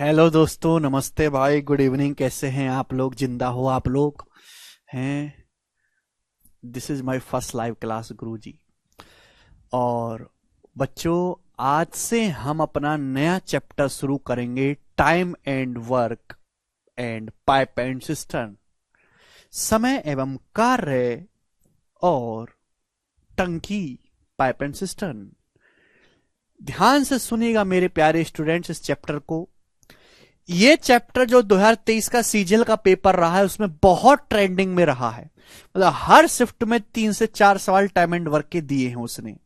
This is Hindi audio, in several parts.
हेलो दोस्तों, नमस्ते भाई, गुड इवनिंग। कैसे हैं आप लोग? जिंदा हो आप लोग? हैं? This is my first live class Guruji. और बच्चों, आज से हम अपना नया चैप्टर शुरू करेंगे, time and work and pipe and system. समय एवं कार्य और टंकी, पाइप एंड सिस्टम। ध्यान से सुनिएगा मेरे प्यारे स्टूडेंट्स इस चैप्टर को। ये चैप्टर जो 2023 का सीजीएल का पेपर रहा है उसमें बहुत ट्रेंडिंग में रहा है। मतलब हर शिफ्ट में 3 से 4 सवाल टाइम एंड वर्क के दिए हैं उसने।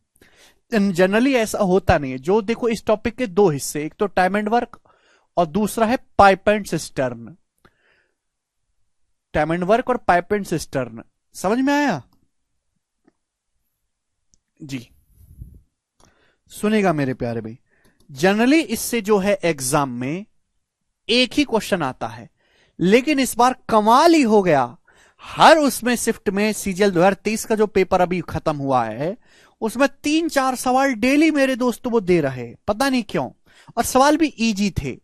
जनरली ऐसा होता नहीं है। जो देखो, इस टॉपिक के दो हिस्से, एक तो टाइम एंड वर्क और दूसरा है pipe and cistern. Time and work और पाइप एंड सिस्टर्न, समझ में आया जी? सुनेगा मेरे प्यारे भाई। जनरली इससे जो है एग्जाम में एक ही क्वेश्चन आता है, लेकिन इस बार कमाल ही हो गया। हर उसमें शिफ्ट में सीजीएल 2023 का जो पेपर अभी खत्म हुआ है उसमें 3-4 सवाल डेली मेरे दोस्तों वो दे रहे, पता नहीं क्यों, और सवाल भी इजी थे।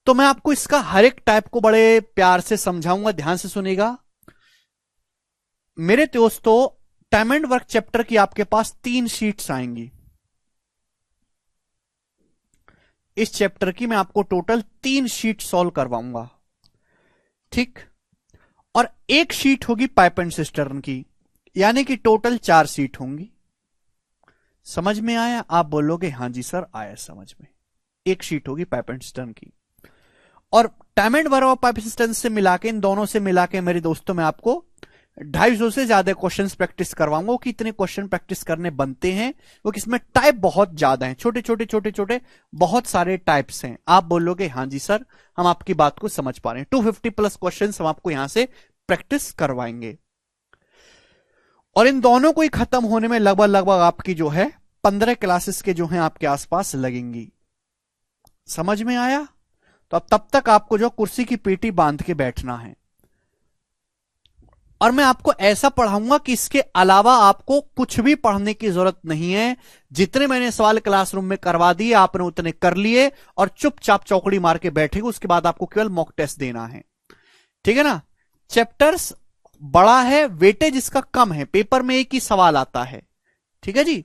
तो मैं आपको इसका हर एक टाइप को बड़े प्यार से समझाऊंगा, ध्यान से सुनेगा मेरे दोस्तों। टाइम एंड वर्क चैप्टर की आपके पास 3 शीट्स आएंगी। इस चैप्टर की मैं आपको टोटल 3 शीट सॉल्व करवाऊंगा, ठीक? और एक शीट होगी पाइप एंड सिस्टर्न की, यानी कि टोटल 4 शीट होंगी। समझ में आया? आप बोलोगे हाँ जी सर आया समझ में। एक शीट होगी पाइप एंड सिस्टर्न की, और टाइम एंड वर्क और पाइप सिस्टम से मिला के, इन दोनों से मिला के मेरे दोस्तों मैं आपको 250 से ज्यादा क्वेश्चंस प्रैक्टिस करवाऊंगा। कि इतने क्वेश्चन प्रैक्टिस करने बनते हैं वो, किसमें टाइप बहुत ज्यादा हैं, छोटे छोटे छोटे छोटे बहुत सारे टाइप्स हैं। आप बोलोगे हाँ जी सर हम आपकी बात को समझ पा रहे हैं। 250 प्लस क्वेश्चंस हम आपको यहां से प्रैक्टिस करवाएंगे, और इन दोनों को ही खत्म होने में लगभग लगभग आपकी जो है 15 क्लासेस के जो हैं आपके आसपास लगेंगी। समझ में आया? तो अब तब तक आपको जो कुर्सी की पेटी बांध के बैठना है, और मैं आपको ऐसा पढ़ाऊंगा कि इसके अलावा आपको कुछ भी पढ़ने की जरूरत नहीं है। जितने मैंने सवाल क्लासरूम में करवा दिए आपने उतने कर लिए, और चुपचाप चौकड़ी मार के बैठेगा। उसके बाद आपको केवल मॉक टेस्ट देना है, ठीक है ना? चैप्टर्स बड़ा है, वेटेज इसका कम है, पेपर में एक ही सवाल आता है, ठीक है जी?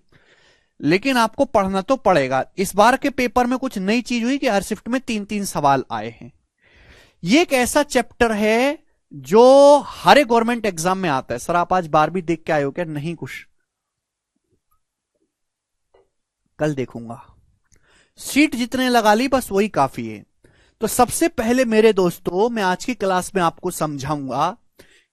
लेकिन आपको पढ़ना तो पड़ेगा। इस बार के पेपर में कुछ नई चीज हुई कि हर शिफ्ट में 3-3 सवाल आए हैं। ये एक ऐसा चैप्टर है जो हर एक गवर्नमेंट एग्जाम में आता है। सर आप आज 12वीं देख के आए हो क्या? नहीं, कुछ कल देखूंगा। सीट जितने लगा ली बस वही काफी है। तो सबसे पहले मेरे दोस्तों मैं आज की क्लास में आपको समझाऊंगा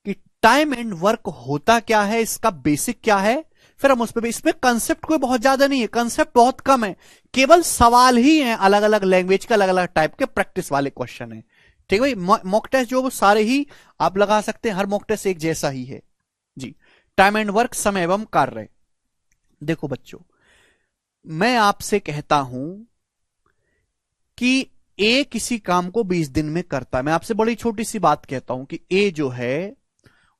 कि टाइम एंड वर्क होता क्या है, इसका बेसिक क्या है। फिर हम उस पर, इसमें कंसेप्ट कोई बहुत ज्यादा नहीं है, कंसेप्ट बहुत कम है, केवल सवाल ही हैं अलग अलग लैंग्वेज के, अलग अलग टाइप के प्रैक्टिस वाले क्वेश्चन है, ठीक है भाई? मॉक टेस्ट जो वो सारे ही आप लगा सकते हैं, हर मॉक टेस्ट एक जैसा ही है जी। टाइम एंड वर्क, समय एवं कार्य। देखो बच्चों, मैं आपसे कहता हूं कि ए किसी काम को 20 दिन में करता है। मैं आपसे बड़ी छोटी सी बात कहता हूं कि ए जो है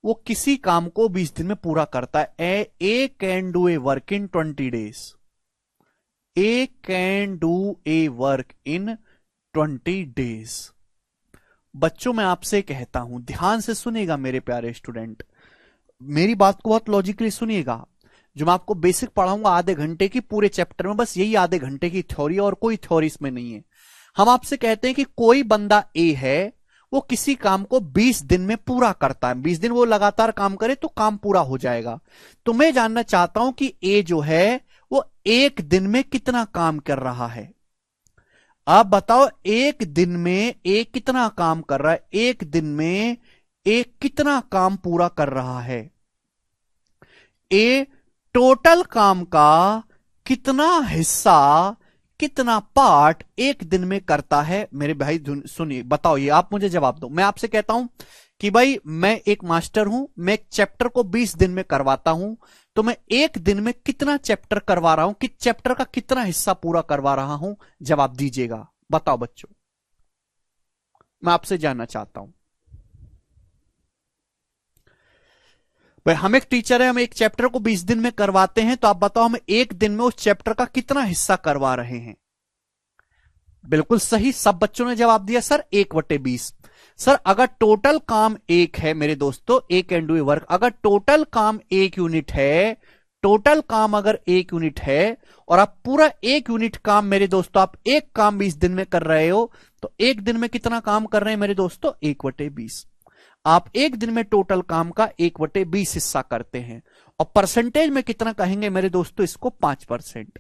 वो किसी काम को 20 दिन में पूरा करता है। A can do a work in 20 days. A can do a work in 20 days. बच्चों मैं आपसे कहता हूं, ध्यान से सुनिएगा मेरे प्यारे स्टूडेंट, मेरी बात को बहुत लॉजिकली सुनिएगा। जो मैं आपको बेसिक पढ़ाऊंगा आधे घंटे की, पूरे चैप्टर में बस यही आधे घंटे की थ्योरी, और कोई थ्योरी इसमें नहीं है। हम आपसे कहते हैं कि कोई बंदा ए है, वो किसी काम को 20 दिन में पूरा करता है। 20 दिन वो लगातार काम करे तो काम पूरा हो जाएगा। तो मैं जानना चाहता हूं कि ए जो है वो एक दिन में कितना काम कर रहा है। आप बताओ, एक दिन में ए कितना काम कर रहा है? एक दिन में ए कितना काम पूरा कर रहा है? ए टोटल काम का कितना हिस्सा, कितना पार्ट एक दिन में करता है? मेरे भाई सुनिए, बताओ, ये आप मुझे जवाब दो। मैं आपसे कहता हूं कि भाई मैं एक मास्टर हूं, मैं एक चैप्टर को 20 दिन में करवाता हूं, तो मैं एक दिन में कितना चैप्टर करवा रहा हूं, कि चैप्टर का कितना हिस्सा पूरा करवा रहा हूं? जवाब दीजिएगा, बताओ बच्चों, मैं आपसे जानना चाहता हूं। भाई हम एक टीचर है, हम एक चैप्टर को 20 दिन में करवाते हैं, तो आप बताओ हम एक दिन में उस चैप्टर का कितना हिस्सा करवा रहे हैं? बिल्कुल सही, सब बच्चों ने जवाब दिया सर 1/20। सर अगर टोटल काम एक है मेरे दोस्तों, ए कैन डू ए वर्क, अगर टोटल काम 1 यूनिट है, टोटल काम अगर 1 यूनिट है और आप पूरा 1 यूनिट काम मेरे दोस्तों आप एक काम 20 दिन में कर रहे हो, तो एक दिन में कितना काम कर रहे हैं मेरे दोस्तों? 1/20। आप एक दिन में टोटल काम का 1/20 हिस्सा करते हैं। और परसेंटेज में कितना कहेंगे मेरे दोस्तों? इसको 5%।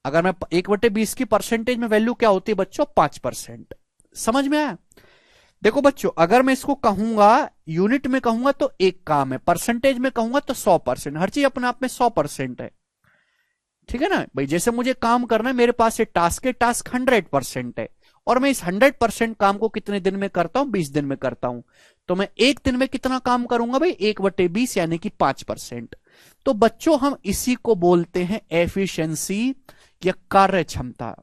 अगर मैं 1/20 की परसेंटेज में वैल्यू क्या होती है बच्चों? 5%। समझ में आया? देखो बच्चों, अगर मैं इसको कहूंगा यूनिट में कहूंगा तो एक काम है, परसेंटेज में कहूंगा तो 100%। हर चीज अपने आप में 100% है, ठीक है ना भाई। जैसे मुझे काम करना है, मेरे पास ये टास्क है, टास्क 100% है, और मैं इस 100% काम को कितने दिन में करता हूं? 20 दिन में करता हूं। तो मैं एक दिन में कितना काम करूंगा भाई? 1/20 यानी कि 5%। तो बच्चों हम इसी को बोलते हैं एफिशिएंसी या कार्य क्षमता।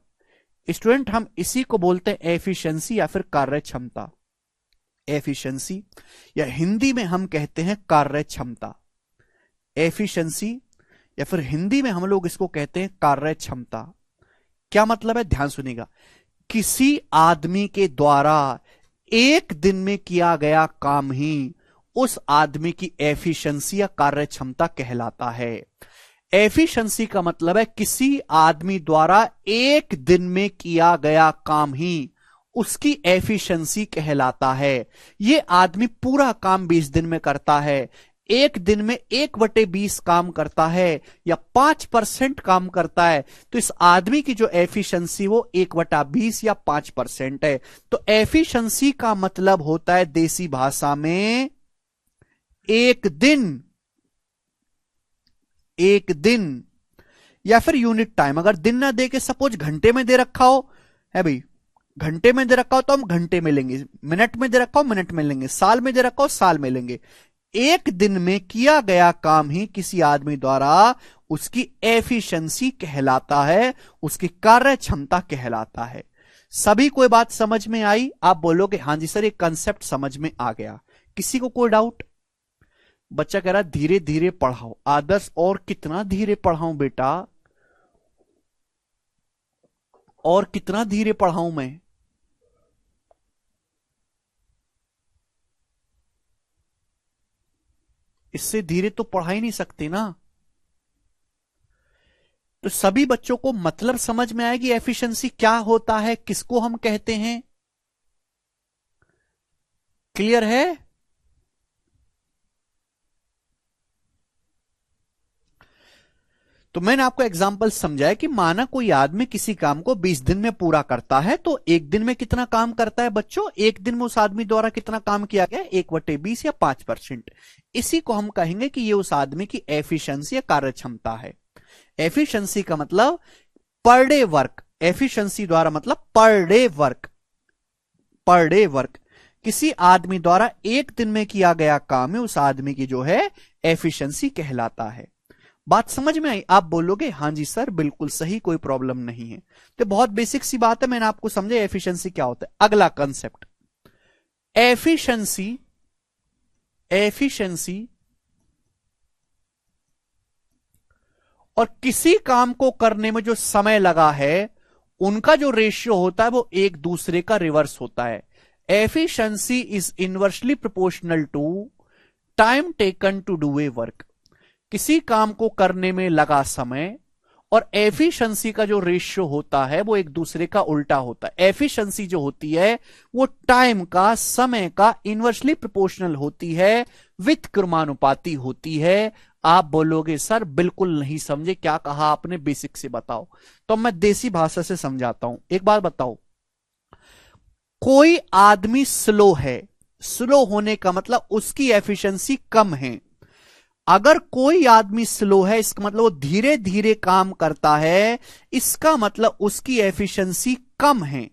स्टूडेंट हम इसी को बोलते हैं एफिशिएंसी या फिर कार्य क्षमता। एफिशिएंसी या हिंदी में हम कहते हैं कार्य क्षमता। एफिशिएंसी या फिर हिंदी में हम लोग इसको कहते हैं कार्य क्षमता। क्या मतलब है? ध्यान सुनिएगा। किसी आदमी के द्वारा एक दिन में किया गया काम ही उस आदमी की एफिशिएंसी या कार्य क्षमता कहलाता है। एफिशिएंसी का मतलब है किसी आदमी द्वारा एक दिन में किया गया काम ही उसकी एफिशिएंसी कहलाता है। यह आदमी पूरा काम 20 दिन में करता है, एक दिन में 1/20 काम करता है या 5% काम करता है, तो इस आदमी की जो एफिशिएंसी वो 1/20 या 5% है। तो एफिशिएंसी का मतलब होता है देसी भाषा में एक दिन, एक दिन या फिर यूनिट टाइम। अगर दिन ना दे के सपोज घंटे में दे रखा हो, है भाई घंटे में दे रखा हो तो हम घंटे में लेंगे, मिनट में दे रखा हो मिनट में लेंगे, साल में दे रखा हो साल में लेंगे। एक दिन में किया गया काम ही किसी आदमी द्वारा उसकी एफिशिएंसी कहलाता है, उसकी कार्य क्षमता कहलाता है। सभी कोई बात समझ में आई? आप बोलोगे हां जी सर ये कंसेप्ट समझ में आ गया। किसी को कोई डाउट? बच्चा कह रहा धीरे धीरे पढ़ाओ। आदर्श और कितना धीरे पढ़ाऊं बेटा? और कितना धीरे पढ़ाऊं मैं? इससे धीरे तो पढ़ा ही नहीं सकते ना। तो सभी बच्चों को मतलब समझ में आएगी एफिशिएंसी क्या होता है, किसको हम कहते हैं? क्लियर है? तो मैंने आपको एग्जांपल समझाया कि माना कोई आदमी किसी काम को 20 दिन में पूरा करता है, तो एक दिन में कितना काम करता है बच्चों? एक दिन में उस आदमी द्वारा कितना काम किया गया? 1/20 या 5%। इसी को हम कहेंगे कि ये उस आदमी की एफिशिएंसी या कार्य क्षमता है। एफिशिएंसी का मतलब पर डे वर्क, एफिशिएंसी द्वारा मतलब per day work, per day work. किसी आदमी द्वारा एक दिन में किया गया काम है उस आदमी की जो है एफिशिएंसी कहलाता है। बात समझ में आई? आप बोलोगे हां जी सर बिल्कुल सही, कोई प्रॉब्लम नहीं है। तो बहुत बेसिक सी बात है, मैंने आपको समझा एफिशिएंसी क्या होता है। अगला कंसेप्ट एफिशिएंसी, एफिशिएंसी और किसी काम को करने में जो समय लगा है उनका जो रेशियो होता है वो एक दूसरे का रिवर्स होता है। Efficiency is inversely proportional to time taken to do a work. किसी काम को करने में लगा समय और एफिशिएंसी का जो रेशियो होता है वो एक दूसरे का उल्टा होता है। एफिशिएंसी जो होती है वो टाइम का, समय का इनवर्सली प्रोपोर्शनल होती है, विथ क्रमानुपाती होती है। आप बोलोगे सर बिल्कुल नहीं समझे, क्या कहा आपने? बेसिक से बताओ। तो मैं देसी भाषा से समझाता हूं। एक बात बताओ, कोई आदमी स्लो है, स्लो होने का मतलब उसकी एफिशिएंसी कम है। अगर कोई आदमी स्लो है इसका मतलब वो धीरे धीरे काम करता है, इसका मतलब उसकी एफिशिएंसी कम है।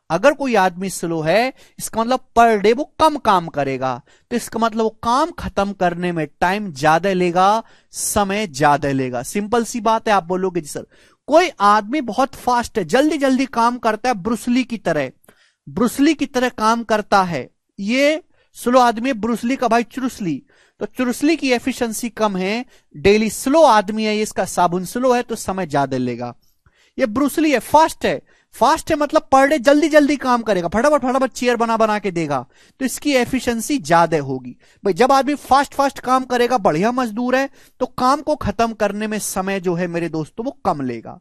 अगर कोई आदमी स्लो है इसका मतलब पर डे वो कम काम करेगा, तो इसका मतलब वो काम खत्म करने में टाइम ज्यादा लेगा, समय ज्यादा लेगा। सिंपल सी बात है। आप बोलोगे जी सर कोई आदमी बहुत फास्ट है, जल्दी जल्दी काम करता है, ब्रूसली की तरह, ब्रूसली की तरह काम करता है, ये स्लो आदमी है। ब्रूसली का भाई चुरुसली, तो चुरुसली की एफिशिएंसी कम है, डेली स्लो आदमी है, इसका साबुन स्लो है तो समय ज्यादा लेगा। ये ब्रूसली है, फास्ट है, फास्ट है मतलब पर डे जल्दी जल्दी काम करेगा, फटाफट फटाफट चेयर बना बना के देगा, तो इसकी एफिशिएंसी ज्यादा होगी। भाई जब आदमी फास्ट फास्ट काम करेगा, बढ़िया मजदूर है, तो काम को खत्म करने में समय जो है मेरे दोस्तों वो कम लेगा।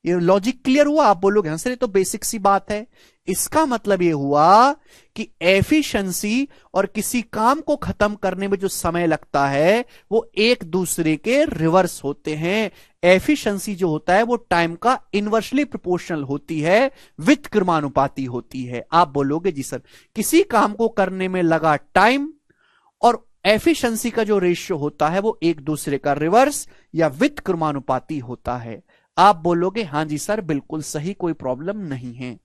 ये लॉजिक क्लियर हुआ? आप बोलोगे हाँ सर ये तो बेसिक सी बात है। इसका मतलब ये हुआ कि एफिशिएंसी और किसी काम को खत्म करने में जो समय लगता है वो एक दूसरे के रिवर्स होते हैं। एफिशिएंसी जो होता है वो टाइम का इनवर्सली प्रोपोर्शनल होती है, विथ क्रमानुपाती होती है। आप बोलोगे जी सर किसी काम को करने में लगा टाइम और एफिशिएंसी का जो रेशियो होता है वो एक दूसरे का रिवर्स या विथ क्रमानुपाती होता है। आप बोलोगे हां जी सर बिल्कुल सही, कोई प्रॉब्लम नहीं है।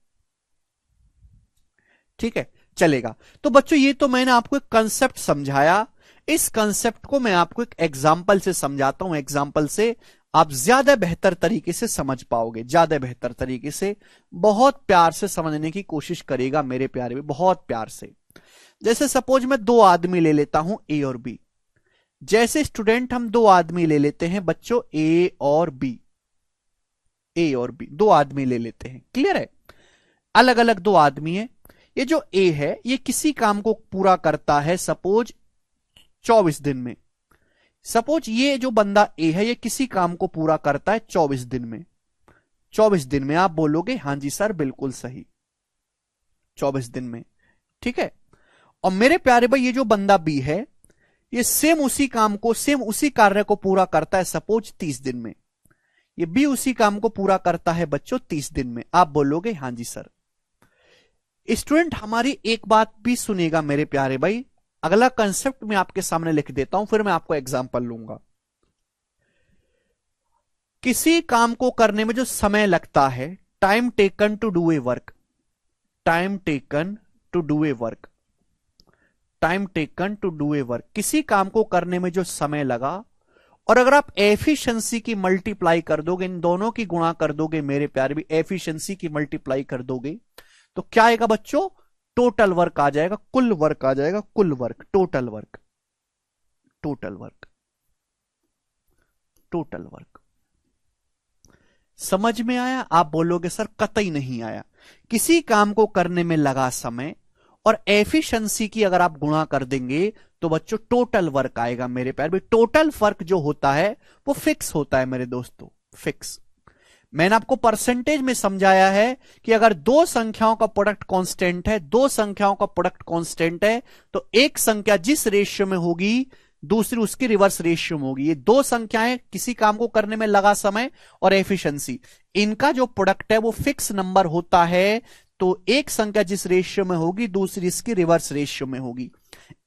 ठीक है, चलेगा। तो बच्चों ये तो मैंने आपको एक कंसेप्ट समझाया, इस कंसेप्ट को मैं आपको एक एग्जाम्पल से समझाता हूं। एग्जाम्पल से आप ज्यादा बेहतर तरीके से समझ पाओगे, ज्यादा बेहतर तरीके से, बहुत प्यार से समझने की कोशिश करेगा मेरे प्यारे भी, बहुत प्यार से। जैसे सपोज मैं दो आदमी ले लेता हूं ए और बी। जैसे स्टूडेंट हम दो आदमी ले लेते हैं बच्चों, ए और बी, ए और बी दो आदमी ले लेते हैं, क्लियर है? अलग अलग दो आदमी है। ये जो ए है ये किसी काम को पूरा करता है सपोज 24 दिन में। सपोज ये जो बंदा ए है ये किसी काम को पूरा करता है 24 दिन में। 24 दिन में आप बोलोगे हां जी सर बिल्कुल सही, 24 दिन में, ठीक है। और मेरे प्यारे भाई ये जो बंदा बी है ये सेम उसी काम को, सेम उसी कार्य को पूरा करता है सपोज 30 दिन में। ये बी उसी काम को पूरा करता है बच्चों 30 दिन में। आप बोलोगे हां जी सर। स्टूडेंट हमारी एक बात भी सुनेगा मेरे प्यारे भाई, अगला कंसेप्ट मैं आपके सामने लिख देता हूं, फिर मैं आपको एग्जांपल लूंगा। किसी काम को करने में जो समय लगता है, time taken to do a work, time taken to do a work, time taken to do a work, किसी काम को करने में जो समय लगा, और अगर आप एफिशिएंसी की मल्टीप्लाई कर दोगे, इन दोनों की गुणा कर दोगे मेरे प्यारे भी, एफिशिएंसी की मल्टीप्लाई कर दोगे तो क्या आएगा बच्चों? टोटल वर्क आ जाएगा, कुल वर्क आ जाएगा, कुल work, total work, total work, total work. समझ में आया? आप बोलोगे सर कतई नहीं आया। किसी काम को करने में लगा समय और एफिशिएंसी की अगर आप गुणा कर देंगे तो बच्चों टोटल वर्क आएगा मेरे प्यारे भाई। टोटल वर्क जो होता है वो फिक्स होता है मेरे दोस्तों, फिक्स। मैंने आपको परसेंटेज में समझाया है कि अगर दो संख्याओं का प्रोडक्ट कांस्टेंट है, दो संख्याओं का प्रोडक्ट कांस्टेंट है, तो एक संख्या जिस रेशियो में होगी दूसरी उसकी रिवर्स रेशियो में होगी। ये दो संख्याएं किसी काम को करने में लगा समय और एफिशिएंसी, इनका जो प्रोडक्ट है वो फिक्स नंबर होता है, तो एक संख्या जिस रेशियो में होगी दूसरी इसकी रिवर्स रेशियो में होगी।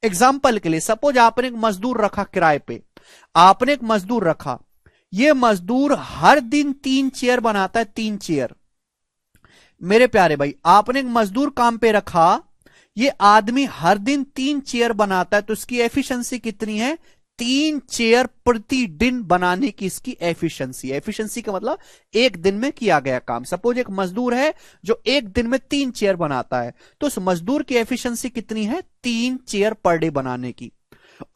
एग्जाम्पल के लिए सपोज आपने एक मजदूर रखा किराए पे, आपने एक मजदूर रखा, ये मजदूर हर दिन 3 चेयर बनाता है, 3 चेयर। मेरे प्यारे भाई आपने एक मजदूर काम पे रखा, ये आदमी हर दिन 3 चेयर बनाता है, तो इसकी एफिशिएंसी कितनी है? 3 चेयर प्रतिदिन बनाने की इसकी एफिशिएंसी। एफिशिएंसी का मतलब एक दिन में किया गया काम। सपोज एक मजदूर है जो एक दिन में 3 चेयर बनाता है, तो उस मजदूर की एफिशिएंसी कितनी है? 3 चेयर पर डे बनाने की।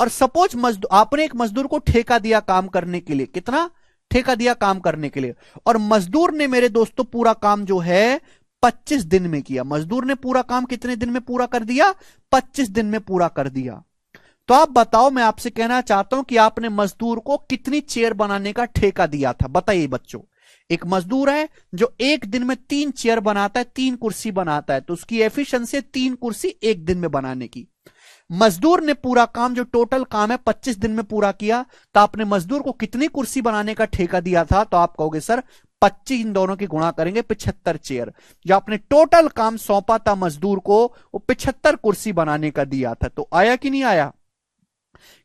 और सपोज मजदूर, आपने एक मजदूर को ठेका दिया काम करने के लिए, कितना ठेका दिया काम करने के लिए, और मजदूर ने मेरे दोस्तों पूरा काम जो है 25 दिन में किया। मजदूर ने पूरा काम कितने दिन में पूरा कर दिया? 25 दिन में पूरा कर दिया। तो आप बताओ, मैं आपसे कहना चाहता हूं कि आपने मजदूर को कितनी चेयर बनाने का ठेका दिया था? बताइए बच्चों। एक मजदूर है जो एक दिन में 3 चेयर बनाता है, 3 कुर्सी बनाता है, तो उसकी एफिशिएंसी 3 कुर्सी एक दिन में बनाने की। मजदूर ने पूरा काम जो टोटल काम है 25 दिन में पूरा किया, तो आपने मजदूर को कितनी कुर्सी बनाने का ठेका दिया था? तो आप कहोगे सर 25, इन दोनों की गुणा करेंगे 75 चेयर। जो आपने टोटल काम सौंपा था मजदूर को वो 75 कुर्सी बनाने का दिया था। तो आया कि नहीं आया?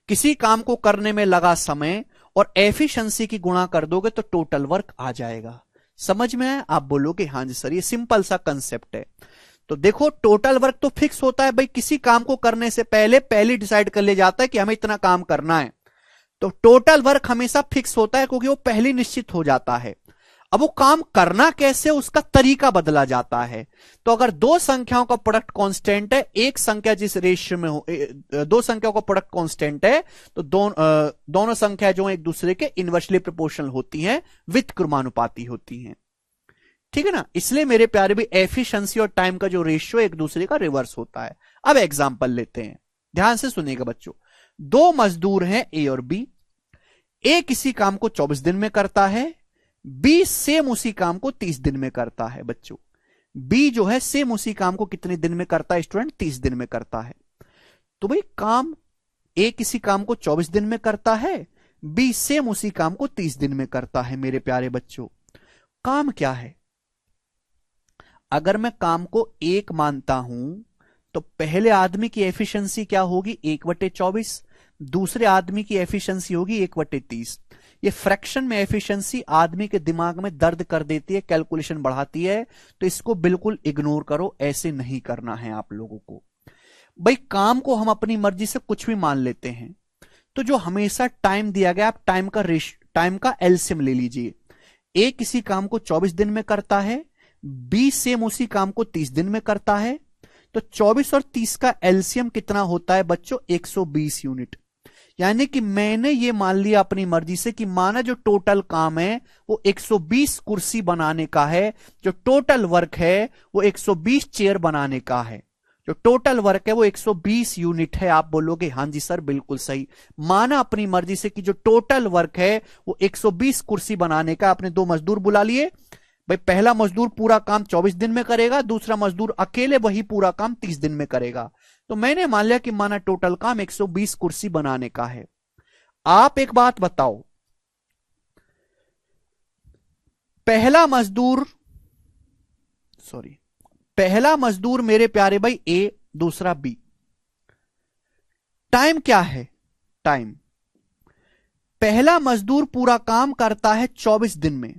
किसी काम को करने में लगा समय और एफिशिएंसी की गुणा कर दोगे तो टोटल वर्क आ जाएगा। समझ में आया? आप बोलोगे हां जी सर, ये सिंपल सा कंसेप्ट है। तो देखो टोटल वर्क तो फिक्स होता है भाई, किसी काम को करने से पहले डिसाइड कर लिया जाता है कि हमें इतना काम करना है, तो टोटल वर्क हमेशा फिक्स होता है क्योंकि वो पहले निश्चित हो जाता है। अब वो काम करना कैसे, उसका तरीका बदला जाता है। तो अगर दो संख्याओं का प्रोडक्ट कांस्टेंट है, एक संख्या जिस रेशियो में हो, दो संख्याओं का प्रोडक्ट कांस्टेंट है, तो दोनों संख्या जो एक दूसरे के इनवर्सली प्रोपोर्शनल होती हैं, विथ क्रमानुपाती होती हैं। ठीक है ना, इसलिए मेरे प्यारे भी एफिशिएंसी और टाइम का जो रेशियो एक दूसरे का रिवर्स होता है। अब एग्जांपल लेते हैं, ध्यान से सुनिएगा बच्चों। दो मजदूर हैं ए और बी। ए किसी काम को 24 दिन में करता है, बी सेम उसी काम को 30 दिन में करता है। बच्चों बी जो है सेम उसी काम को कितने दिन में करता है स्टूडेंट? 30 दिन में करता है। तो भाई काम ए किसी काम को 24 दिन में करता है, बी सेम उसी काम को 30 दिन में करता है। मेरे प्यारे बच्चों काम क्या है? अगर मैं काम को 1 मानता हूं तो पहले आदमी की एफिशिएंसी क्या होगी? 1/24। दूसरे आदमी की एफिशिएंसी होगी 1/30। ये फ्रैक्शन में एफिशिएंसी आदमी के दिमाग में दर्द कर देती है, कैलकुलेशन बढ़ाती है, तो इसको बिल्कुल इग्नोर करो, ऐसे नहीं करना है आप लोगों को। भाई काम को हम अपनी मर्जी से कुछ भी मान लेते हैं, तो जो हमेशा टाइम दिया गया, आप टाइम का एलसीएम ले लीजिए। ए किसी काम को 24 दिन में करता है, बी सेम उसी काम को 30 दिन में करता है, तो 24 और 30 का एलसीएम कितना होता है बच्चों? 120 यूनिट। यानी कि मैंने ये मान लिया अपनी मर्जी से कि माना जो टोटल काम है वो 120 कुर्सी बनाने का है, जो टोटल वर्क है वो 120 चेयर बनाने का है, जो टोटल वर्क है वो 120 यूनिट है। आप बोलोगे हां जी सर बिल्कुल सही। माना अपनी मर्जी से कि जो टोटल वर्क है वो 120 कुर्सी बनाने का। आपने दो मजदूर बुला लिए, भाई पहला मजदूर पूरा काम 24 दिन में करेगा, दूसरा मजदूर अकेले वही पूरा काम 30 दिन में करेगा। तो मैंने मान लिया कि माना टोटल काम 120 कुर्सी बनाने का है। आप एक बात बताओ, पहला मजदूर मेरे प्यारे भाई ए, दूसरा बी, टाइम क्या है? टाइम, पहला मजदूर पूरा काम करता है 24 दिन में,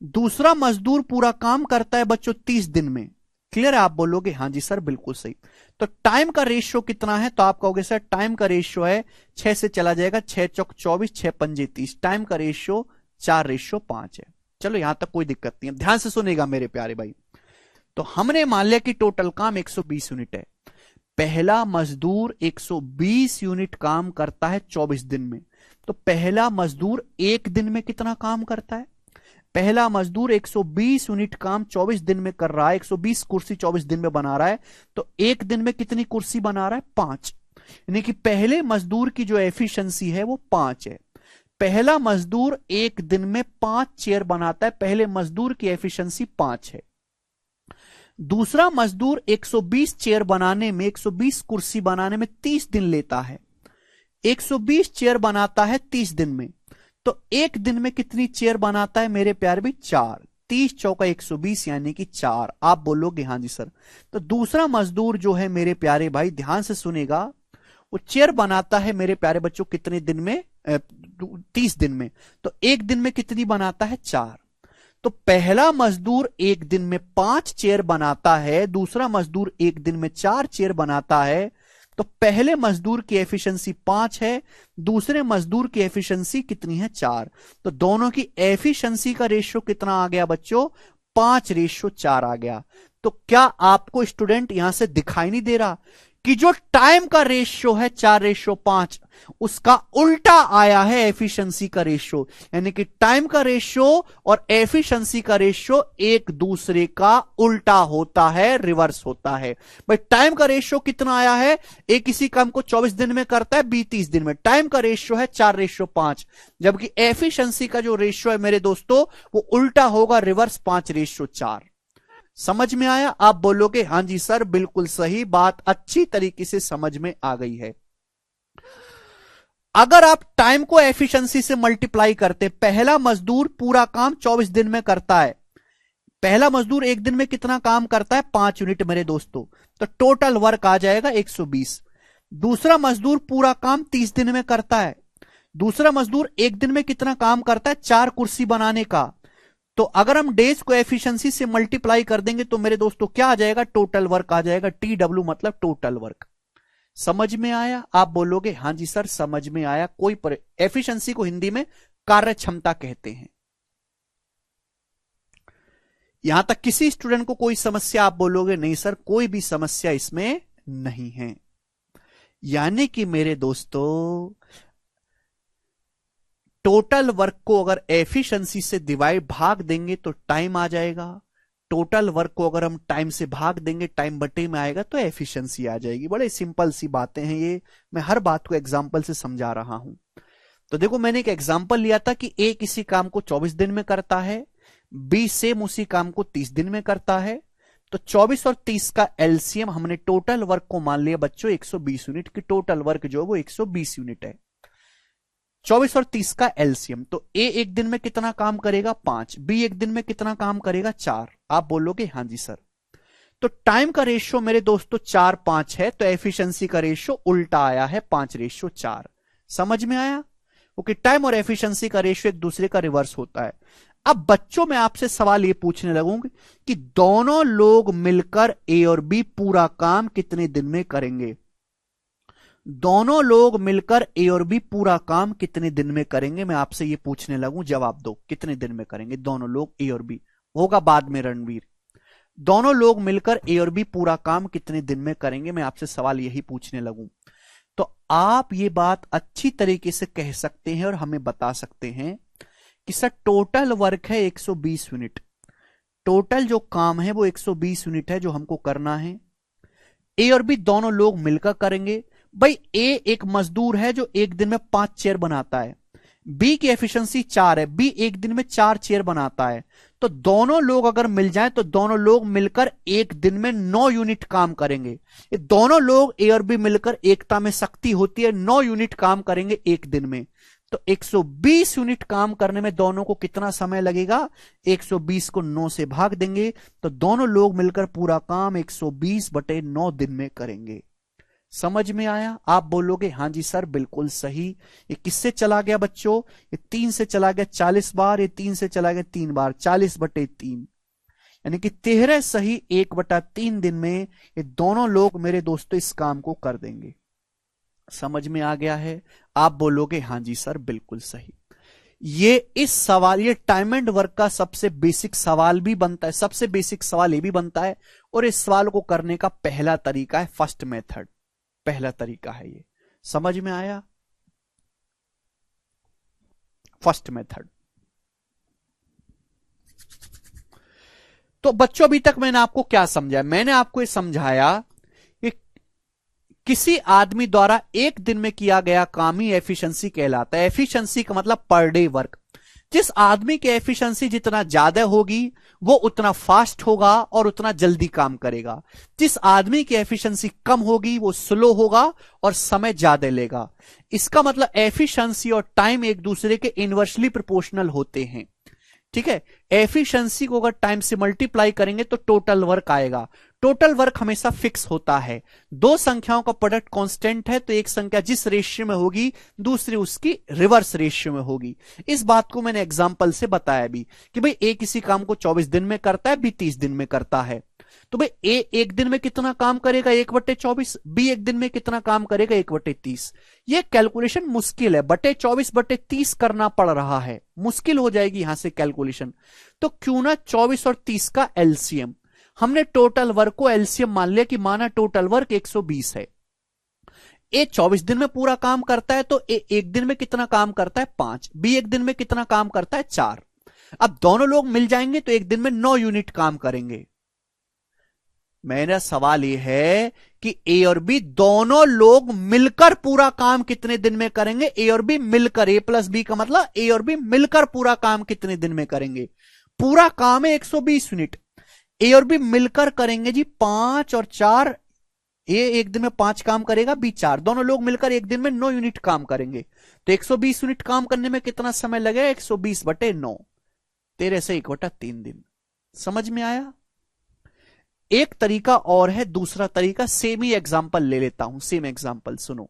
दूसरा मजदूर पूरा काम करता है बच्चों 30 दिन में। क्लियर है? आप बोलोगे हां जी सर बिल्कुल सही। तो टाइम का रेशियो कितना है? तो आप कहोगे सर टाइम का रेशियो है 6 से चला जाएगा, 6 चौक 24, 6 पंजे 30। टाइम का रेशियो 4:5 है। चलो यहां तक कोई दिक्कत नहीं है, ध्यान से सुनेगा मेरे प्यारे भाई। तो हमने मान लिया कि टोटल काम 120 यूनिट है। पहला मजदूर 120 यूनिट काम करता है 24 दिन में, तो पहला मजदूर एक दिन में कितना काम करता है? पहला मजदूर 120 यूनिट काम 24 दिन में कर रहा है, 120 कुर्सी 24 दिन में बना रहा है, तो एक दिन में कितनी कुर्सी बना रहा है? 5। यानी कि पहले मजदूर की जो एफिशिएंसी है वो 5 है। पहला मजदूर एक दिन में 5 चेयर बनाता है, पहले मजदूर की एफिशिएंसी 5 है। दूसरा मजदूर 120 चेयर बनाने में, 120 कुर्सी बनाने में 30 दिन लेता है, 120 चेयर बनाता है 30 दिन में, तो एक दिन में कितनी चेयर बनाता है मेरे प्यारे भी? 4। 30 चौका 120 यानी कि 4। आप बोलोगे हां जी सर। तो दूसरा मजदूर जो है मेरे प्यारे भाई, ध्यान से सुनेगा, वो चेयर बनाता है मेरे प्यारे बच्चों कितने दिन में? 30 दिन में। तो एक दिन में कितनी बनाता है? 4। तो पहला मजदूर एक दिन में 5 चेयर बनाता है, दूसरा मजदूर एक दिन में 4 चेयर बनाता है, तो पहले मजदूर की एफिशिएंसी 5 है, दूसरे मजदूर की एफिशिएंसी कितनी है? 4। तो दोनों की एफिशिएंसी का रेशियो कितना आ गया बच्चों? 5:4 आ गया। तो क्या आपको स्टूडेंट यहां से दिखाई नहीं दे रहा कि जो टाइम का रेशियो है 4:5, उसका उल्टा आया है एफिशिएंसी का रेशियो। यानी कि टाइम का रेशियो और एफिशिएंसी का रेशियो एक दूसरे का उल्टा होता है, रिवर्स होता है। भाई टाइम का रेशियो कितना आया है? ए किसी काम को 24 दिन में करता है, बी 30 दिन में। टाइम का रेशियो है 4:5, जबकि एफिशिएंसी का जो रेशियो है मेरे दोस्तों वो उल्टा होगा, रिवर्स 5:4। समझ में आया? आप बोलोगे हां जी सर बिल्कुल सही, बात अच्छी तरीके से समझ में आ गई है। अगर आप टाइम को एफिशिएंसी से मल्टीप्लाई करते, पहला मजदूर पूरा काम 24 दिन में करता है, पहला मजदूर एक दिन में कितना काम करता है? 5 यूनिट मेरे दोस्तों, तो टोटल वर्क आ जाएगा 120। दूसरा मजदूर पूरा काम 30 दिन में करता है, दूसरा मजदूर एक दिन में कितना काम करता है? 4 कुर्सी बनाने का। तो अगर हम डेज को एफिशिएंसी से मल्टीप्लाई कर देंगे तो मेरे दोस्तों क्या आ जाएगा? टोटल वर्क आ जाएगा। TW मतलब टोटल वर्क। समझ में आया? आप बोलोगे हां जी सर समझ में आया। कोई एफिशिएंसी को हिंदी में कार्य क्षमता कहते हैं। यहां तक किसी स्टूडेंट को कोई समस्या? आप बोलोगे नहीं सर कोई भी समस्या इसमें नहीं है। यानी कि मेरे दोस्तों टोटल वर्क को अगर एफिशिएंसी से भाग देंगे तो टाइम आ जाएगा, टोटल वर्क को अगर हम टाइम से भाग देंगे, टाइम बटे में आएगा तो एफिशिएंसी आ जाएगी। बड़े सिंपल सी बातें हैं ये, मैं हर बात को एग्जांपल से समझा रहा हूं। तो देखो मैंने एक एग्जांपल लिया था कि ए किसी काम को 24 दिन में करता है, बी सेम उसी काम को 30 दिन में करता है। तो 24 और 30 का एलसीएम हमने टोटल वर्क को मान लिया बच्चों 120 यूनिट की। टोटल वर्क जो है वो 120 यूनिट है। 24 और 30 का एलसीएम, तो ए एक दिन में कितना काम करेगा 5, बी एक दिन में कितना काम करेगा 4। आप बोलोगे हां जी सर। तो टाइम का रेशियो मेरे दोस्तों 4-5 है, तो एफिशिएंसी का रेशियो उल्टा आया है 5:4। समझ में आया? ओके, टाइम और एफिशिएंसी का रेशियो एक दूसरे का रिवर्स होता है। अब बच्चों मैं आपसे सवाल ये पूछने लगूंगी कि दोनों लोग मिलकर ए और बी पूरा काम कितने दिन में करेंगे? दोनों लोग मिलकर ए और बी पूरा काम कितने दिन में करेंगे? मैं आपसे ये पूछने लगूं, जवाब दो, कितने दिन में करेंगे दोनों लोग ए और बी? होगा बाद में रणवीर। दोनों लोग मिलकर ए और बी पूरा काम कितने दिन में करेंगे? मैं आपसे सवाल यही पूछने लगूं। तो आप ये बात अच्छी तरीके से कह सकते हैं और हमें बता सकते हैं कि सर टोटल वर्क है 120 यूनिट, टोटल जो काम है वो 120 यूनिट है जो हमको करना है। ए और बी दोनों लोग मिलकर करेंगे। भाई ए एक मजदूर है जो एक दिन में 5 चेयर बनाता है, बी की एफिशिएंसी 4 है, बी एक दिन में 4 चेयर बनाता है। तो दोनों लोग अगर मिल जाएं तो दोनों लोग मिलकर एक दिन में 9 यूनिट काम करेंगे। ये दोनों लोग ए और बी मिलकर एकता में शक्ति होती है, 9 यूनिट काम करेंगे एक दिन में। तो 120 यूनिट काम करने में दोनों को कितना समय लगेगा? 120 को 9 से भाग देंगे तो दोनों लोग मिलकर पूरा काम 120/9 दिन में करेंगे। समझ में आया? आप बोलोगे हां जी सर बिल्कुल सही। ये किससे चला गया बच्चों? ये 3 से चला गया 40 बार, ये 3 से चला गया 3 बार, 40/3, यानी कि 13 सही 1/3 दिन में ये दोनों लोग मेरे दोस्तों इस काम को कर देंगे। समझ में आ गया है? आप बोलोगे हां जी सर बिल्कुल सही। ये इस सवाल, ये टाइम एंड वर्क का सबसे बेसिक सवाल भी बनता है, सबसे बेसिक सवाल ये भी बनता है, और इस सवाल को करने का पहला तरीका है फर्स्ट मेथड, पहला तरीका है ये। समझ में आया? First method. तो बच्चों अभी तक मैंने आपको क्या समझाया? मैंने आपको ये समझाया कि किसी आदमी द्वारा एक दिन में किया गया काम ही एफिशिएंसी कहलाता है। एफिशिएंसी का मतलब पर डे वर्क। जिस आदमी की एफिशिएंसी जितना ज्यादा होगी वो उतना फास्ट होगा और उतना जल्दी काम करेगा। जिस आदमी की एफिशिएंसी कम होगी वो स्लो होगा और समय ज्यादा लेगा। इसका मतलब एफिशिएंसी और टाइम एक दूसरे के इनवर्सली प्रोपोर्शनल होते हैं। ठीक है, एफिशिएंसी को अगर टाइम से मल्टीप्लाई करेंगे तो टोटल वर्क आएगा। टोटल वर्क हमेशा फिक्स होता है। दो संख्याओं का प्रोडक्ट कांस्टेंट है तो एक संख्या जिस रेशियो में होगी दूसरी उसकी रिवर्स रेशियो में होगी। इस बात को मैंने एग्जांपल से बताया भी कि भाई ए किसी काम को 24 दिन में करता है, बी 30 दिन में करता है। तो भाई ए एक दिन में कितना काम करेगा 1/24, बी एक दिन में कितना काम करेगा 1/30। ये कैलकुलेशन मुश्किल है, 24/30 करना पड़ रहा है, मुश्किल हो जाएगी यहां से कैलकुलेशन। तो क्यों ना 24 और 30 का एलसीएम, हमने टोटल वर्क को एलसीएम मान लिया कि माना टोटल वर्क 120 है। ए 24 दिन में पूरा काम करता है तो ए एक दिन में कितना काम करता है 5, बी एक दिन में कितना काम करता है 4। अब दोनों लोग मिल जाएंगे तो एक दिन में 9 यूनिट काम करेंगे। मेरा सवाल यह है कि ए और बी दोनों लोग मिलकर पूरा काम कितने दिन में करेंगे? ए और बी मिलकर, ए प्लस बी का मतलब ए और बी मिलकर पूरा काम कितने दिन में करेंगे? पूरा काम है 120 यूनिट, ए और बी मिलकर करेंगे जी 5 और 4। ए एक दिन में 5 काम करेगा, बी 4, दोनों लोग मिलकर एक दिन में 9 यूनिट काम करेंगे। तो 120 यूनिट काम करने में कितना समय लगेगा? 120/9, 13 से 1/3 दिन। समझ में आया? एक तरीका और है, दूसरा तरीका, सेम ही एग्जांपल ले लेता हूं, सेम एग्जांपल सुनो।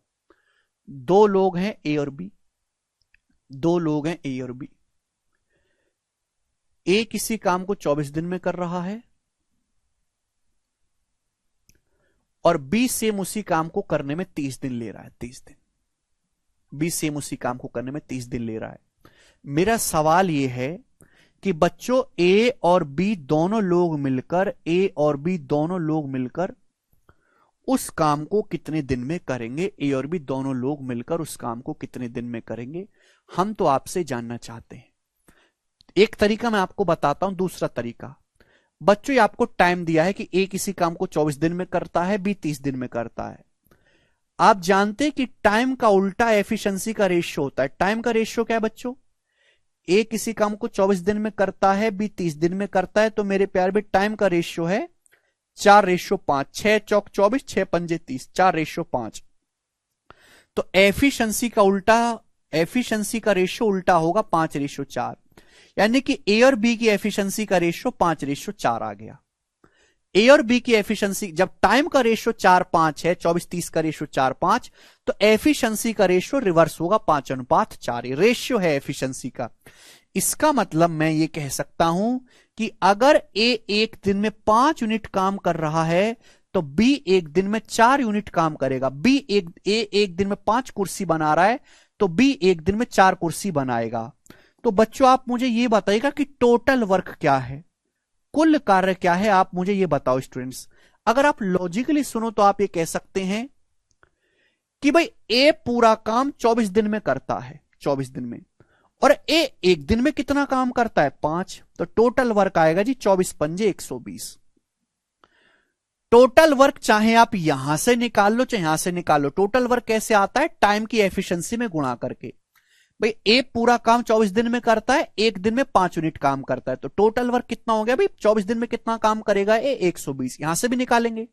दो लोग हैं ए और बी, दो लोग हैं ए और बी। ए किसी काम को 24 दिन में कर रहा है और बी सेम उसी काम को करने में 30 दिन ले रहा है, 30 दिन। बी सेम उसी काम को करने में 30 दिन ले रहा है। मेरा सवाल यह है कि बच्चों ए और बी दोनों लोग मिलकर, ए और बी दोनों लोग मिलकर उस काम को कितने दिन में करेंगे? ए और बी दोनों लोग मिलकर उस काम को कितने दिन में करेंगे? हम तो आपसे जानना चाहते हैं। एक तरीका मैं आपको बताता हूं, दूसरा तरीका बच्चों ये आपको टाइम दिया है कि ए किसी काम को 24 दिन में करता है, बी 30 दिन में करता है। आप जानते हैं कि टाइम का उल्टा एफिशिएंसी का रेशियो होता है। टाइम का रेशियो क्या है बच्चों? ए किसी काम को 24 दिन में करता है, बी 30 दिन में करता है, तो मेरे प्यार भी टाइम का रेशियो है 4:5। 6 चौक 24, 6 पंजे 30, 4:5। तो एफिशिएंसी का रेशियो उल्टा होगा 5:4। यानी कि ए और बी की एफिशिएंसी का रेशियो 5:4 आ गया। ए और बी की एफिशिएंसी, जब टाइम का रेशियो 4:5 है, 24-30 का रेशियो 4:5, तो एफिशिएंसी का रेशियो रिवर्स होगा 5:4। ये रेशियो है एफिशिएंसी का। इसका मतलब मैं ये कह सकता हूं कि अगर ए एक दिन में 5 यूनिट काम कर रहा है तो बी एक दिन में 4 यूनिट काम करेगा। ए एक दिन में 5 कुर्सी बना रहा है तो बी एक दिन में 4 कुर्सी बनाएगा। तो बच्चों आप मुझे ये बताइएगा कि टोटल वर्क क्या है, कुल कार्य क्या है, आप मुझे ये बताओ स्टूडेंट्स। अगर आप लॉजिकली सुनो तो आप ये कह सकते हैं कि भाई ए पूरा काम 24 दिन में करता है, 24 दिन में, और ए एक दिन में कितना काम करता है? 5। तो टोटल वर्क आएगा जी 24 पंजे 120। टोटल वर्क चाहे आप यहां से निकाल लो चाहे यहां से निकाल लो, टोटल वर्क कैसे आता है? टाइम की एफिशिएंसी में गुणा करके। भाई ए पूरा काम 24 दिन में करता है, एक दिन में 5 यूनिट काम करता है, तो टोटल वर्क कितना हो गया भाई? 24 दिन में कितना काम करेगा ए? 120। यहां से भी निकालेंगे।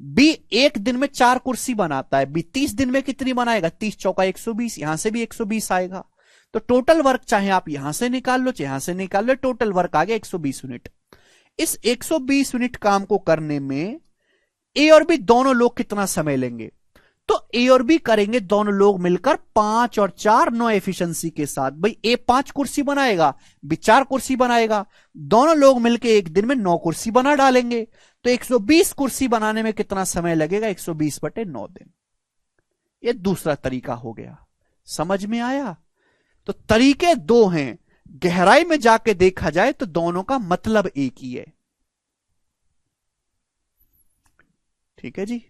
बी एक दिन में 4 कुर्सी बनाता है, बी 30 दिन में कितनी बनाएगा? 30 चौका 120, यहां से भी 120 आएगा। तो टोटल वर्क चाहे आप यहां से निकाल लो चाहे यहां से निकाल लो, टोटल वर्क आ गया 120 यूनिट। इस 120 यूनिट काम को करने में ए और बी दोनों लोग कितना समय लेंगे? तो ए और बी करेंगे दोनों लोग मिलकर 5 और 4 9 एफिशिएंसी के साथ। भाई ए 5 कुर्सी बनाएगा, बी 4 कुर्सी बनाएगा, दोनों लोग मिलकर एक दिन में 9 कुर्सी बना डालेंगे। तो 120 कुर्सी बनाने में कितना समय लगेगा? 120/9 दिन। ये दूसरा तरीका हो गया। समझ में आया? तो तरीके दो हैं, गहराई में जाके देखा जाए तो दोनों का मतलब एक ही है। ठीक है जी।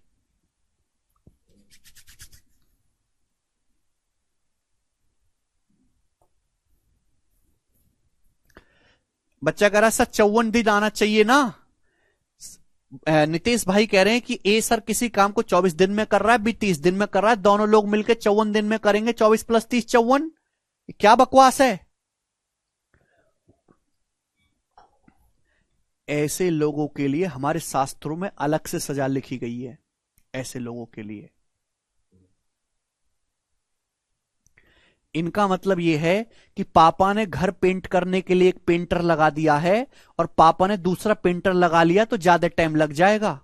बच्चा कह रहा सर 54 दिन आना चाहिए ना। नितेश भाई कह रहे हैं कि ए सर किसी काम को 24 दिन में कर रहा है, बी 30 दिन में कर रहा है, दोनों लोग मिलकर 54 दिन में करेंगे। 24 + 30 54। क्या बकवास है? ऐसे लोगों के लिए हमारे शास्त्रों में अलग से सजा लिखी गई है। ऐसे लोगों के लिए इनका मतलब यह है कि पापा ने घर पेंट करने के लिए एक पेंटर लगा दिया है और पापा ने दूसरा पेंटर लगा लिया तो ज्यादा टाइम लग जाएगा।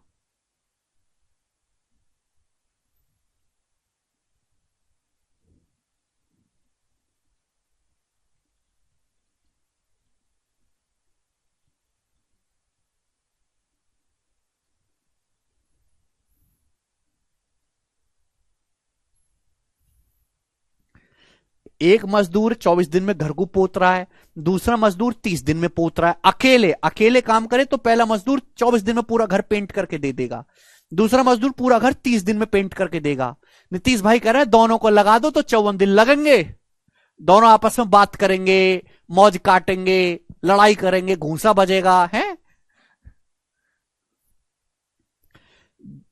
एक मजदूर 24 दिन में घर को पोत रहा है, दूसरा मजदूर 30 दिन में पोत रहा है। अकेले अकेले काम करे तो पहला मजदूर 24 दिन में पूरा घर पेंट करके दे देगा, दूसरा मजदूर पूरा घर 30 दिन में पेंट करके देगा। नीतीश भाई कह रहे हैं दोनों को लगा दो तो 54 दिन लगेंगे। दोनों आपस में बात करेंगे, मौज काटेंगे, लड़ाई करेंगे, घूंसा बजेगा है।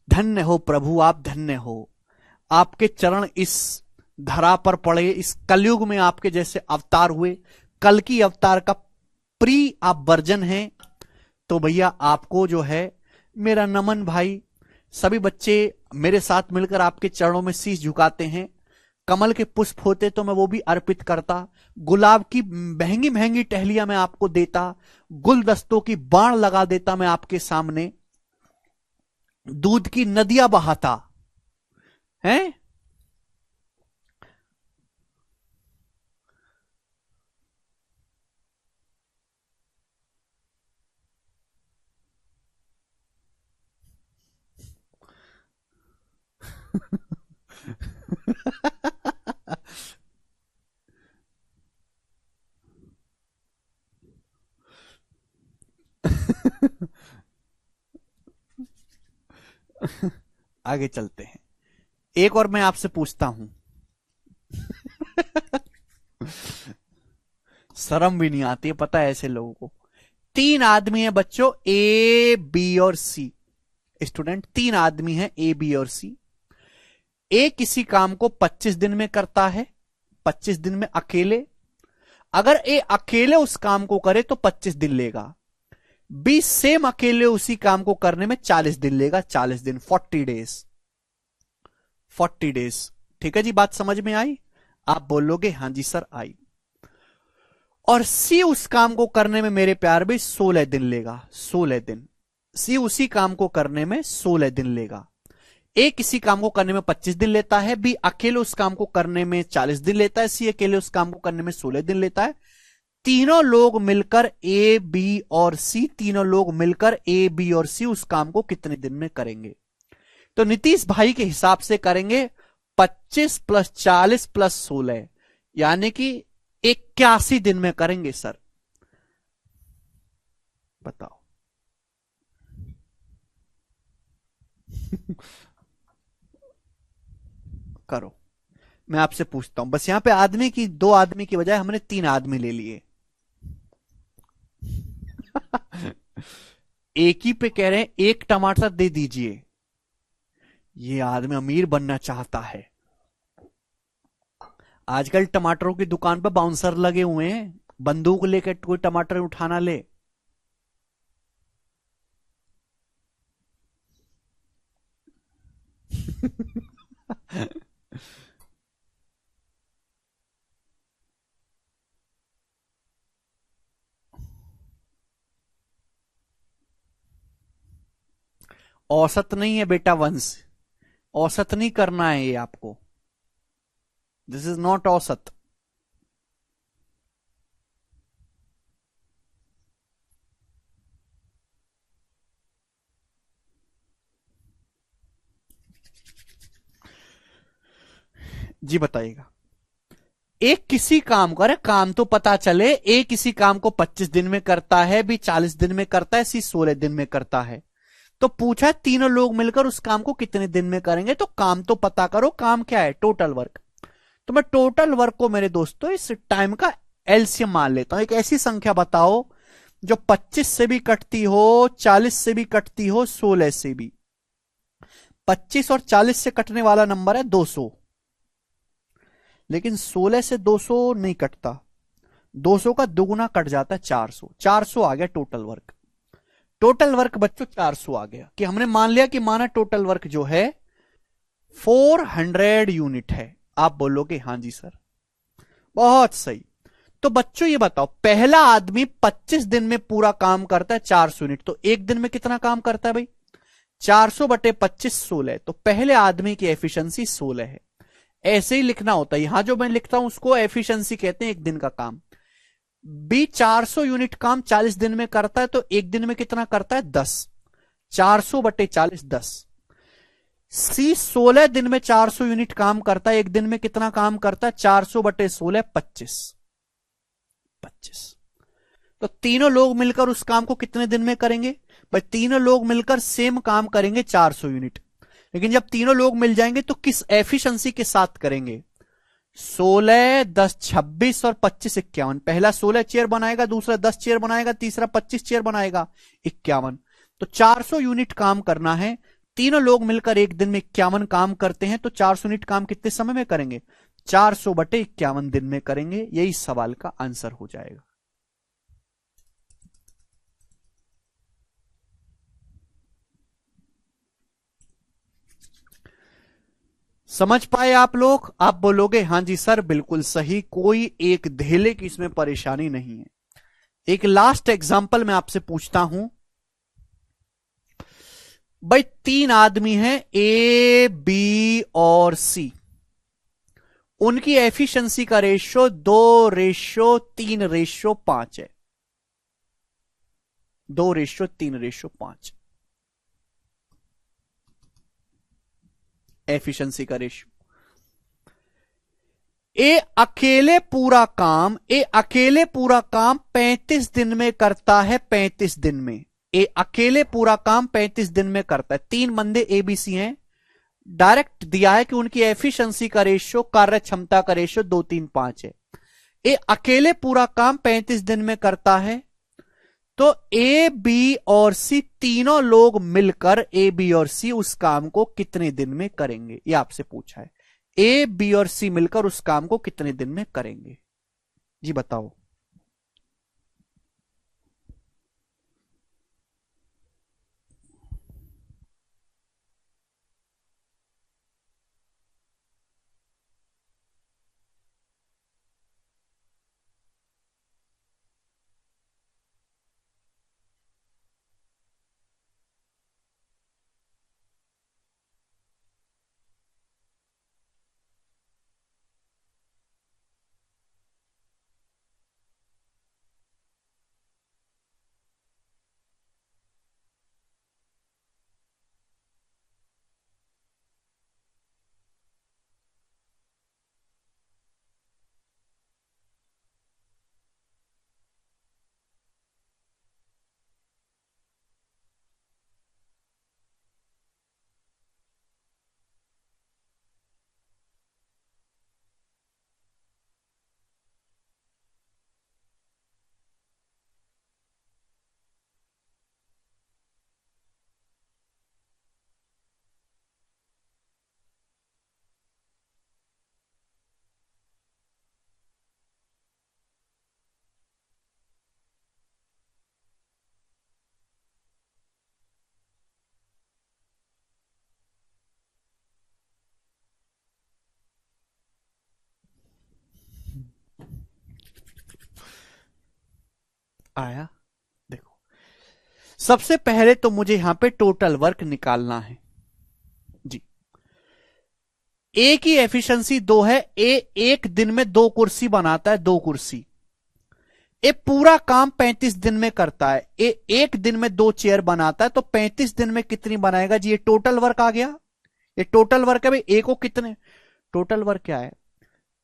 धन्य हो प्रभु, आप धन्य हो। आपके चरण इस धरा पर पड़े, इस कलयुग में आपके जैसे अवतार हुए। कल की अवतार का प्री आप वर्जन हैं। तो भैया आपको जो है मेरा नमन भाई। सभी बच्चे मेरे साथ मिलकर आपके चरणों में शीश झुकाते हैं। कमल के पुष्प होते तो मैं वो भी अर्पित करता, गुलाब की महंगी महंगी टहलियां मैं आपको देता, गुलदस्तों की बाण लगा देता मैं आपके सामने, दूध की नदियां बहाता है। आगे चलते हैं। एक और मैं आपसे पूछता हूं, शर्म भी नहीं आती है पता है ऐसे लोगों को। तीन आदमी है बच्चों, ए बी और सी। स्टूडेंट, तीन आदमी है ए बी और सी। ए किसी काम को 25 दिन में करता है, 25 दिन में अकेले। अगर ए अकेले उस काम को करे तो 25 दिन लेगा। बी सेम अकेले उसी काम को करने में 40 दिन लेगा, 40 दिन, 40 डेज, 40 डेज। ठीक है जी, बात समझ में आई? आप बोलोगे हां जी सर आई। और सी उस काम को करने में मेरे प्यार भी 16 दिन लेगा, 16 दिन। सी उसी काम को करने में 16 दिन लेगा। ए किसी काम को करने में 25 दिन लेता है, बी अकेले उस काम को करने में 40 दिन लेता है, सी अकेले उस काम को करने में 16 दिन लेता है। तीनों लोग मिलकर ए बी और सी, तीनों लोग मिलकर ए बी और सी उस काम को कितने दिन में करेंगे? तो नीतीश भाई के हिसाब से करेंगे 25 प्लस 40 प्लस 16, यानी कि 81 दिन में करेंगे सर। बताओ। करो। मैं आपसे पूछता हूं, बस यहां पे आदमी की, दो आदमी की बजाय हमने तीन आदमी ले लिए। एक ही पे कह रहे हैं एक टमाटर दे दीजिए। ये आदमी अमीर बनना चाहता है। आजकल टमाटरों की दुकान पर बाउंसर लगे हुए हैं, बंदूक लेकर कोई टमाटर उठाना ले। औसत नहीं है बेटा वंश, औसत नहीं करना है ये आपको। दिस इज नॉट औसत। जी बताइएगा। एक किसी काम को, अरे काम तो पता चले, ए किसी काम को 25 दिन में करता है, बी 40 दिन में करता है, सी 16 दिन में करता है। तो पूछा तीनों लोग मिलकर उस काम को कितने दिन में करेंगे, तो काम तो पता करो, काम क्या है? Total work. तो मैं टोटल वर्क को मेरे दोस्तों इस टाइम का एलसीएम मान लेता हूं। एक ऐसी संख्या बताओ जो 25 से भी कटती हो, 40 से भी कटती हो, 16 से भी। 25 और 40 से कटने वाला नंबर है 200, लेकिन 16 से 200 नहीं कटता। 200 का दुगुना कट जाता है 400। 400 आ गया टोटल वर्क। टोटल वर्क बच्चों 400 आ गया, कि हमने मान लिया कि माना टोटल वर्क जो है 400 यूनिट है। आप बोलोगे हां जी सर, बहुत सही। तो बच्चों ये बताओ, पहला आदमी 25 दिन में पूरा काम करता है 400 यूनिट, तो एक दिन में कितना काम करता है भाई? 400 बटे 25, 16। तो पहले आदमी की एफिशिएंसी 16 है। ऐसे ही लिखना होता है, यहां जो मैं लिखता हूं उसको एफिशिएंसी कहते हैं, एक दिन का काम। बी 400 यूनिट काम 40 दिन में करता है, तो एक दिन में कितना करता है? 10। 400 बटे 40, 10। सी 16 दिन में 400 यूनिट काम करता है, एक दिन में कितना काम करता है? 400 बटे 16, 25। 25। तो तीनों लोग मिलकर उस काम को कितने दिन में करेंगे भाई? तीनों लोग मिलकर सेम काम करेंगे 400 यूनिट, लेकिन जब तीनों लोग मिल जाएंगे तो किस एफिशिएंसी के साथ करेंगे? 16, 10, 26 और 25, 51। पहला 16 चेयर बनाएगा, दूसरा 10 चेयर बनाएगा, तीसरा 25 चेयर बनाएगा, 51। तो 400 यूनिट काम करना है। तीनों लोग मिलकर एक दिन में 51 काम करते हैं, तो 400 यूनिट काम कितने समय में करेंगे? 400 बटे 51 दिन में करेंगे। यही सवाल का आंसर हो जाएगा। समझ पाए आप लोग? आप बोलोगे हां जी सर बिल्कुल सही, कोई एक धेले की इसमें परेशानी नहीं है। एक लास्ट एग्जांपल मैं आपसे पूछता हूं भाई, तीन आदमी हैं ए बी और सी, उनकी एफिशिएंसी का रेशियो 2:3:5 है। 2:3:5 एफिशिएंसी का रेशियो। ए अकेले पूरा काम 35 दिन में करता है, 35 दिन में। ए अकेले पूरा काम 35 दिन में करता है। तीन बंदे एबीसी हैं, डायरेक्ट दिया है कि उनकी एफिशिएंसी का रेशियो, कार्य क्षमता का रेशियो 2:3:5 है। ए अकेले पूरा काम 35 दिन में करता है, तो ए बी और सी तीनों लोग मिलकर ए बी और सी उस काम को कितने दिन में करेंगे, ये आपसे पूछा है। ए बी और सी मिलकर उस काम को कितने दिन में करेंगे, जी बताओ। आया, देखो सबसे पहले तो मुझे यहां पे टोटल वर्क निकालना है जी। ए की एफिशिएंसी 2 है, ए एक दिन में 2 कुर्सी बनाता है, 2 कुर्सी। ए पूरा काम 35 दिन में करता है, ए एक दिन में 2 चेयर बनाता है, तो 35 दिन में कितनी बनाएगा जी, ये टोटल वर्क आ गया। ये टोटल वर्क है भाई, ए को कितने, टोटल वर्क क्या है,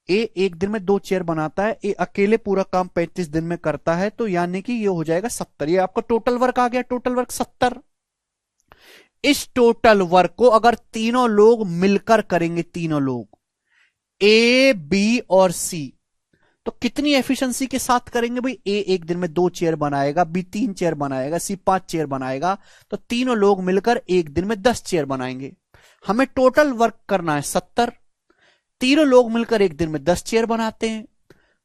ए एक दिन में 2 चेयर बनाता है, ए अकेले पूरा काम 35 दिन में करता है, तो यानी कि ये हो जाएगा 70। ये आपका टोटल वर्क आ गया, टोटल वर्क 70। इस टोटल वर्क को अगर तीनों लोग मिलकर करेंगे, तीनों लोग ए बी और सी, तो कितनी एफिशिएंसी के साथ करेंगे भाई, ए एक दिन में 2 चेयर बनाएगा, बी 3 चेयर बनाएगा, सी 5 चेयर बनाएगा, तो तीनों लोग मिलकर एक दिन में 10 चेयर बनाएंगे। हमें टोटल वर्क करना है 70, तीनों लोग मिलकर एक दिन में 10 चेयर बनाते हैं,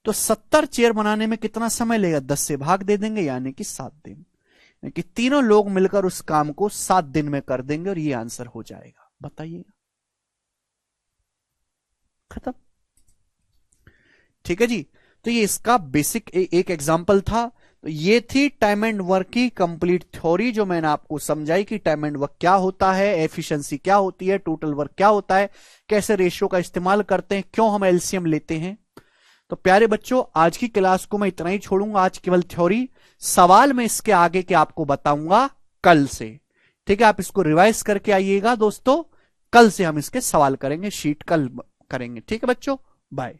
तो 70 चेयर बनाने में कितना समय लेगा, 10 से भाग दे देंगे, यानी कि 7 दिन। यानी कि तीनों लोग मिलकर उस काम को 7 दिन में कर देंगे और ये आंसर हो जाएगा। बताइएगा, खत्म। ठीक है जी, तो ये इसका बेसिक एक एग्जांपल था। तो ये थी टाइम एंड वर्क की कंप्लीट थ्योरी, जो मैंने आपको समझाई कि टाइम एंड वर्क क्या होता है, एफिशिएंसी क्या होती है, टोटल वर्क क्या होता है, कैसे रेशियो का इस्तेमाल करते हैं, क्यों हम एलसीएम लेते हैं। तो प्यारे बच्चों, आज की क्लास को मैं इतना ही छोड़ूंगा, आज केवल थ्योरी। सवाल मैं इसके आगे के आपको बताऊंगा कल से। ठीक है, आप इसको रिवाइज करके आइएगा दोस्तों, कल से हम इसके सवाल करेंगे, शीट कल करेंगे। ठीक है बच्चों, बाय।